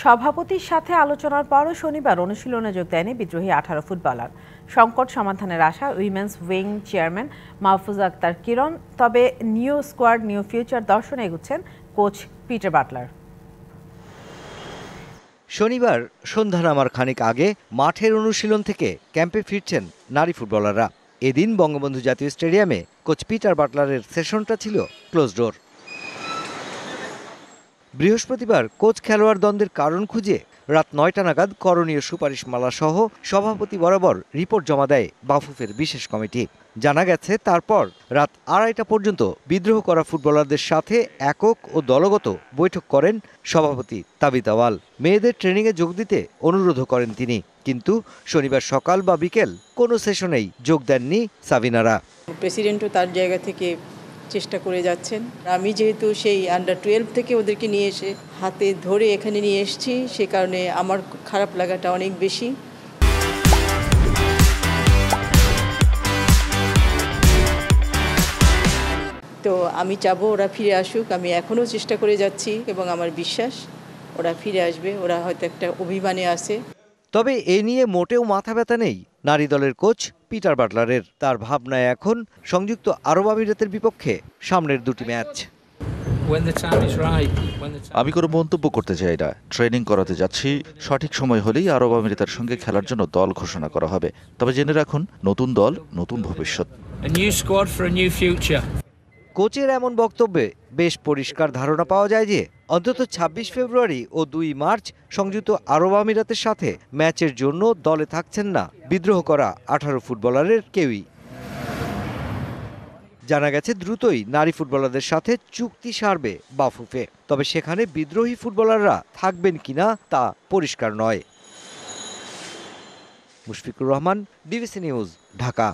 সভাপতির সাথে আলোচনার পরও শনিবার অনুশীলনে যোগ দেয়নি বিদ্রোহী 18 ফুটবলার। সংকট সমাধানের আশা women's wing chairman Mahfuza Akter Kiron. তবে নিউ স্কোয়াড নিউ ফিউচার দর্শনে এগুচ্ছেন কোচ পিটার বাটলার। শনিবার সন্ধ্যা নামার খানিক আগে মাঠের অনুশীলন থেকে ক্যাম্পে ফিরছেন নারী ফুটবলাররা। এদিন বঙ্গবন্ধু জাতীয় স্টেডিয়ামে কোচ পিটার বাটলারের সেশনটা ছিল ক্লোজ ডোর। বৃহস্পতিবার কোচ খেলোয়াড় দ্বন্দ্বের কারণ খুঁজে রাত ৯টা নাগাদ করণীয় সুপারিশমালা সহ সভাপতি বরাবর রিপোর্ট জমা দেয় বাফুফের বিশেষ কমিটি। জানা গেছে তারপর রাত ২:৩০ পর্যন্ত বিদ্রোহ করা ফুটবলারদের সাথে একক ও দলগত বৈঠক করেন সভাপতি তাবিত আওয়াল। মেয়েদের ট্রেনিংয়ে যোগ দিতে অনুরোধও করেন তিনি, কিন্তু শনিবার সকাল বা বিকেল কোনো সেশনেই যোগ দেননি সাবিনারা। প্রেসিডেন্টও তার জায়গা থেকে চেষ্টা করে যাচ্ছেন। আমি যেহেতু সেই আন্ডার-12 থেকে ওদেরকে নিয়ে এসে হাতে ধরে এখানে নিয়ে এসেছি, সে কারণে আমার খারাপ লাগাটা অনেক বেশি। তো আমি চাবো ওরা ফিরে আসুক। আমি এখনও চেষ্টা করে যাচ্ছি এবং আমার বিশ্বাস ওরা ফিরে আসবে। ওরা হয়তো একটা অভিমানে আছে। তবে এ নিয়ে মোটেও মাথা ব্যথা নেই নারী দলের কোচ পিটার বাটলারের। তার ভাবনায় এখন সংযুক্ত আরব আমিরাতের বিপক্ষে সামনের দুটি ম্যাচ। আমি কোনো মন্তব্য করতে চাই না। ট্রেনিং করাতে যাচ্ছি, সঠিক সময় হলেই আরব আমিরাতের সঙ্গে খেলার জন্য দল ঘোষণা করা হবে। তবে জেনে রাখুন, নতুন দল, নতুন ভবিষ্যৎ। কোচের এমন বক্তব্যে বেশ পরিষ্কার ধারণা পাওয়া যায় যে অন্তত ২৬ ফেব্রুয়ারি ও ২ মার্চ সংযুক্ত আরব আমিরাতের সাথে ম্যাচের জন্য দলে থাকছেন না বিদ্রোহ করা 18 ফুটবলারের কেউই। জানা গেছে দ্রুতই নারী ফুটবলারদের সাথে চুক্তি সারবে বাফুফে। তবে সেখানে বিদ্রোহী ফুটবলাররা থাকবেন কিনা তা পরিষ্কার নয়। Mushfiqur Rahman, DBC news, Dhaka.